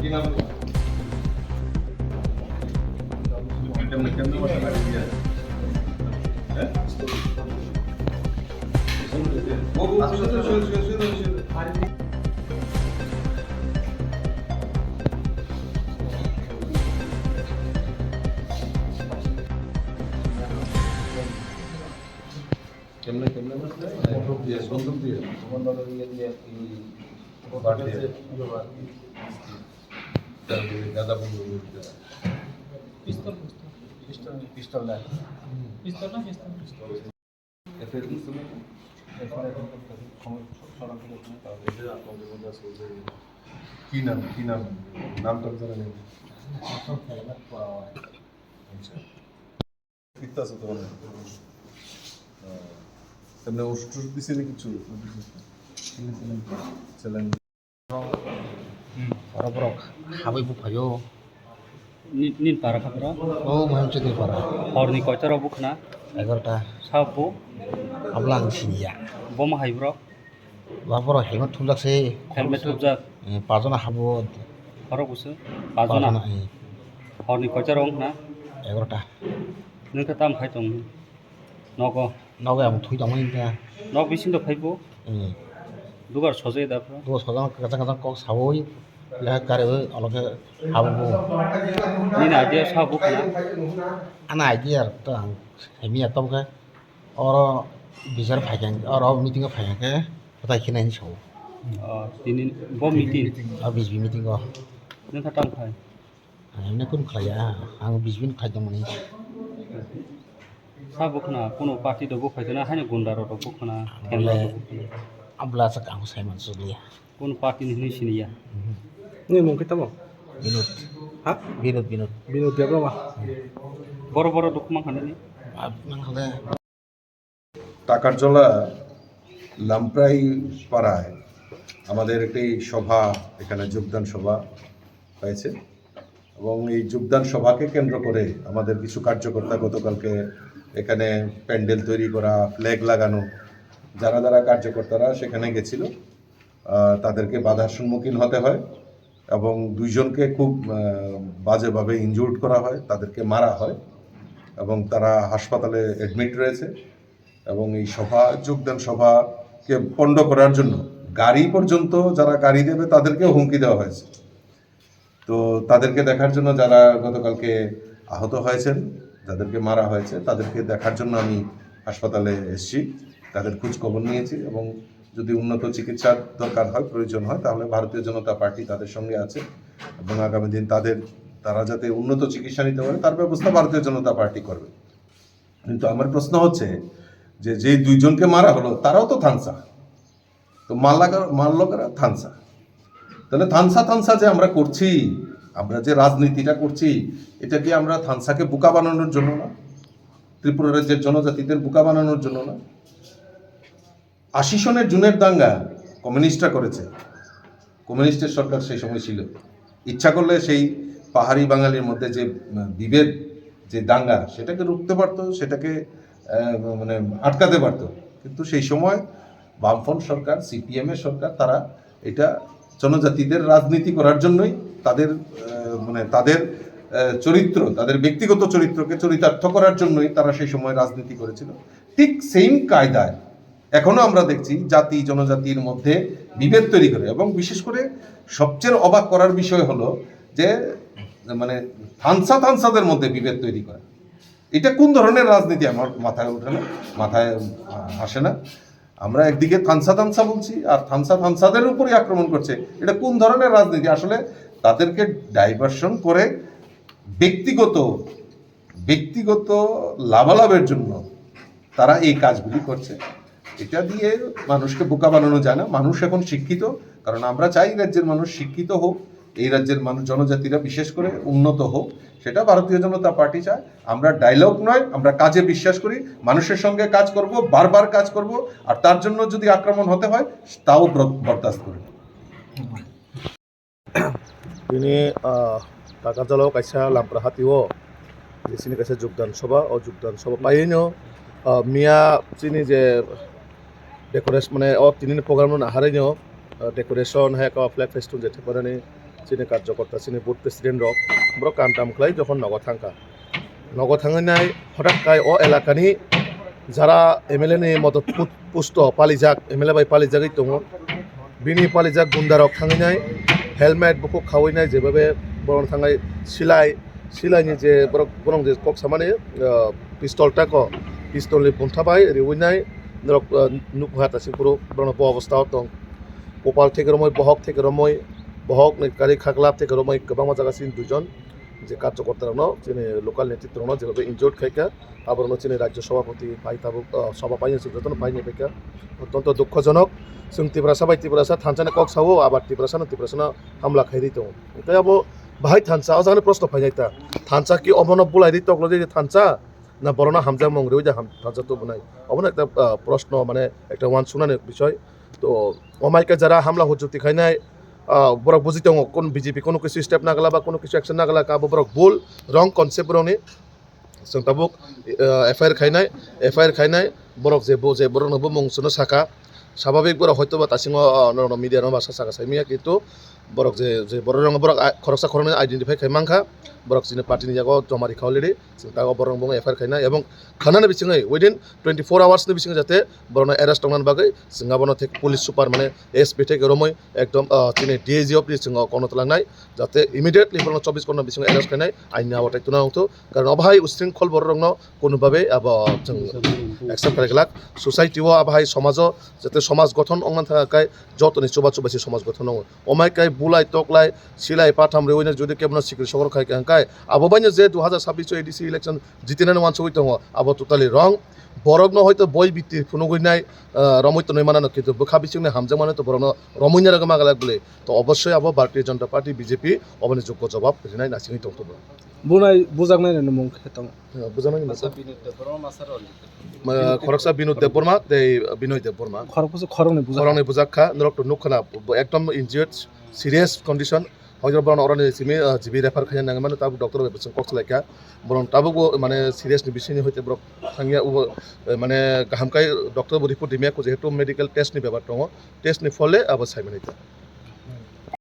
কি নাম? কেমন বসে বাড়ি দিয়ে? হ্যাঁ? ও শুধু কেমনে বসলে? বন্দুক দিয়ে গাদা বন্দুক পিস্তল না পিস্তল কি নাম নামটা জানা নেই। পিত্তা আছে তোমার তেমনি ওষুধ দিছে না কিছু challenge Orang-orang kami bu payo, nin para kapra oh macam tu ni para. hor ni ko charo bukna Agar ta sabu ablang sini ya. bom haibro Lapor helmet tulak se, helmet ubja pazona habot, horo busu pajona hor ni ko charo na agar ta. nung ka tam khai tong nogo Naga yang thui dong ini ta. nog bisin do phaibo dugar soje da pro Tu sekarang kadang-kadang kau sawoi, lihat karya orang ke habu. nin idea sabu kana Anak aja tu ang hemi atau ke orang bicara payang, orang meeting ke payang ke, kita kena ini show. tinin bom meeting Habis meeting ko, nung ka tam khai ini pun kaya, ang bisbin kaya mana. sabu kana kono party do bukhai na haine gundaro do bukhana Boleh abla sak ang saya masuk dia. kono party ni siniya Ini mau kita mau? Binut, Hah? binut. Binut dia berapa? boro boro dokumang kana ni Nang ada টাকার জলা লামপ্রাই পাড়ায় আমাদের একটি সভা এখানে যোগদান সভা হয়েছে এবং এই যোগদান সভাকে কেন্দ্র করে আমাদের কিছু কার্যকর্তা গতকালকে এখানে প্যান্ডেল তৈরি করা ফ্ল্যাগ লাগানো যারা কার্যকর্তারা সেখানে গেছিল তাদেরকে বাধার সম্মুখীন হতে হয় এবং দুইজনকে খুব বাজেভাবে ইনজুর্ড করা হয়, তাদেরকে মারা হয় এবং তারা হাসপাতালে অ্যাডমিট রয়েছে এবং এই যোগদান সভাকে পণ্ড করার জন্য গাড়ি পর্যন্ত যারা গাড়ি দেবে তাদেরকেও হুমকি দেওয়া হয়েছে। তো তাদেরকে দেখার জন্য যারা গতকালকে আহত হয়েছেন, যাদেরকে মারা হয়েছে, তাদেরকে দেখার জন্য আমি হাসপাতালে এসেছি, তাদের খোঁজ খবর নিয়েছি এবং যদি উন্নত চিকিৎসার দরকার হয়, প্রয়োজন হয়, তাহলে ভারতীয় জনতা পার্টি তাদের সঙ্গে আছে এবং আগামী দিন তারা যাতে উন্নত চিকিৎসা নিতে পারে তার ব্যবস্থা ভারতীয় জনতা পার্টি করবে। কিন্তু আমার প্রশ্ন হচ্ছে যে দুইজনকে মারা হলো তারাও তো থানসা, তো মারল কারা? থানসা। তাহলে থানসা যে আমরা করছি, আমরা যে রাজনীতিটা করছি, এটা কি আমরা থানসাকে বোকা বানানোর জন্য না? ত্রিপুরা রাজ্যের জনজাতিদের বোকা বানানোর জন্য না? ৮০ সনের জুনের দাঙ্গা কমিউনিস্টরা করেছে, কমিউনিস্টের সরকার সেই সময় ছিল, ইচ্ছা করলে সেই পাহাড়ি বাঙালির মধ্যে যে বিভেদ, যে দাঙ্গা, সেটাকে রুখতে পারতো, সেটাকে মানে আটকাতে পারতো। কিন্তু সেই সময় বামফ্রন্ট সরকার, সিপিএমের সরকার, তারা এটা জনজাতিদের রাজনীতি করার জন্যই তাদের চরিত্র, তাদের ব্যক্তিগত চরিত্রকে চরিতার্থ করার জন্যই তারা সেই সময় রাজনীতি করেছিল। ঠিক সেম কায়দায় এখনো আমরা দেখছি জাতি জনজাতির মধ্যে বিভেদ তৈরি করে এবং বিশেষ করে সবচেয়ে অবাক করার বিষয় হলো যে থানসাদের মধ্যে বিভেদ তৈরি করা। এটা কোন ধরনের রাজনীতি আমার মাথায় ওঠে না, মাথায় আসে না। আমরা একদিকে থানসা বলছি আর থানসাদের উপরই আক্রমণ করছে। এটা কোন ধরনের রাজনীতি? আসলে তাদেরকে ডাইভার্সন করে ব্যক্তিগত লাভালাভের জন্য তারা এই কাজগুলি করছে। এটা দিয়ে মানুষকে বোকা বানানো যায় না। মানুষ এখন শিক্ষিত, কারণ আমরা চাই রাজ্যের মানুষ শিক্ষিত হোক, এই রাজ্যের মানুষ জনজাতিরা বিশেষ করে উন্নত হোক, সেটা ভারতীয় জনতা পার্টি চায়। আমরা ডায়লগ নয়, আমরা কাজে বিশ্বাস করি, মানুষের সঙ্গে কাজ করব, বারবার কাজ করব, আর তার জন্য যদি আক্রমণ হতে হয় তাও বরদাস্ত করি। Ini takar jalo kaisa lampra hatiwo. Di sini kaisa যোগদান সভা পাইনো মিয়া চিনি যে ডেকোরেশন মানে tinin program na harinyo decoration है का फ्लैग फेस्टुन जेथे पारानि सिनि कार्यकर्ता सिनि बुथ प्रेसिडेंट रक ब्रो काम टाम खलाय जखन नगद थांनाय हठाৎ काय अ एलाकानि যারা এমএলএ नि मदद पुष्ट पालिजाक एमएलए बाय पालिजागै दङ बिनि पालिजाक गुन्दारक थांनाय हेलमेट बुकु खावैनाय जेबाबे बरन थांनाय सिलाइनि जे बरं जे कक सामाने पिस्तल टाक पिस्तलनि बुंथाबाय रिउइनाय नरक नुकहाता सिपुरो बरन ब अवस्था दं कपाल थेगरमय बहक नै गारि खागलाब थेगरमय गोबां जागासिनो दुजन যে কার্যকর্তারা যিনি লোকাল নেতৃত্ব যেভাবে ইনজোর্ড খাইকা আবার যিনি রাজ্য সভাপতি ভাই তাবুক সভা পাই যতন পাইনি পাইকা অত্যন্ত দুঃখজনক जों तिब्रासा बाय तिब्रासा थानसाने कक सावो आबाद तिब्रासानो हामला खायरि दं ओमफ्राय आबो बाहाय थानसा अजानो प्रश्न फायनायता थानसा कि अबन बुलायरि तकलो जे थानसा ना बरना हामजा मंग्रेव जे थानसा तो बुनाय अबन একটা প্রশ্ন মানে একটা ওয়ান শুনানে বিষয় তো অমাইকা যারা হামলা হজুতি খাইনায় বরক বুঝি দङ কোন বিজেপি কোনো কিছু স্টেপ নাগলা বা কোনো কিছু অ্যাকশন নাগলা কাবো বরক ভুল রং কনসেপ্ট বরংनि जों ताबुक एफआईआर खायनाय बरक जे बरनबो मुंसुनो साका স্বাভাবিক বড় হয়তো বা তাসিং মিডিয়ার ভাষা সাকা সাইমিয়া কিন্তু বরক যে বড় রঙ বরক খরচা খরনে আইডেন্টিফাই খাইমাংখা বরক চিনি পার্টিনি জায়গা জমারি খাওয়ালি जों তাগো বরং বং এফআইআর খাইনাय এবং খানানে বিছিङै উইদিন 24 আওয়ার্সनि বিছিङै যাতে বরন এরেস্ট টংনাन बागै जोंहा बनो थे पुलिस सुपार माने एसपी थे गरमै एकदम चिनि डीआईजी अफ जों कनत लांनाय जाते इमिडिएटलि बरन 24 घन्टा बिছিङै एरेस्ट खाइनाय आइननि आवथाय तुना हतो कारण अबाहाय उस्त्रिंखल बर रंग कोनोभाबे अब जों एक्सेप्ट खालायगलाक सोसाइटिव अबाहाय समाज जाते समाज गठन अंगन थाखाय जतनि चुबाचुबासि समाज गठन अमायकाय बुलाय तकलाय सिलाय पाथाम रेवैनो जुदि केबनो सिक्रि सगर खायखाय आबोबायनो जे 2026 एडिसि इलेक्शन जितिनानै वानसुइ दङ आबो टोटाली रं बरगनो हयतो बय बिति फुनुगैनाय रमैतो नैमानानो किन्तु बोखा बिथिंनि हामजा माने तो बरनो रमैना रगमा गालागले तो अवश्य आबो भारतीय जनता पार्टी बीजेपी अबनि जोग्य जवाब होनाय नासिङै दंतबो बुनाय बुजागनाय न मुं खेतम बुजानाय मासा खरकसा बिनु देबबर्मा दे बिनय देबबर्मा खरंनि बुजाखा नरक नुखना एकदम इनजियर्ड सीरियस कंडीशन हयतो बरन अरनि सिमी जिबि रेफार खायना नाङा माने ताबु डॉक्टर बेबसं कक्सलायका बरन ताबु माने सीरियसनि बिसिनि हयते ब्रक थांगिया माने गाहामकाय डॉक्टर रिपोर्ट दिमिया को जेहेतु मेडिकल टेस्ट नि बेबार दङ टेस्ट नि फले अब साइमेनिता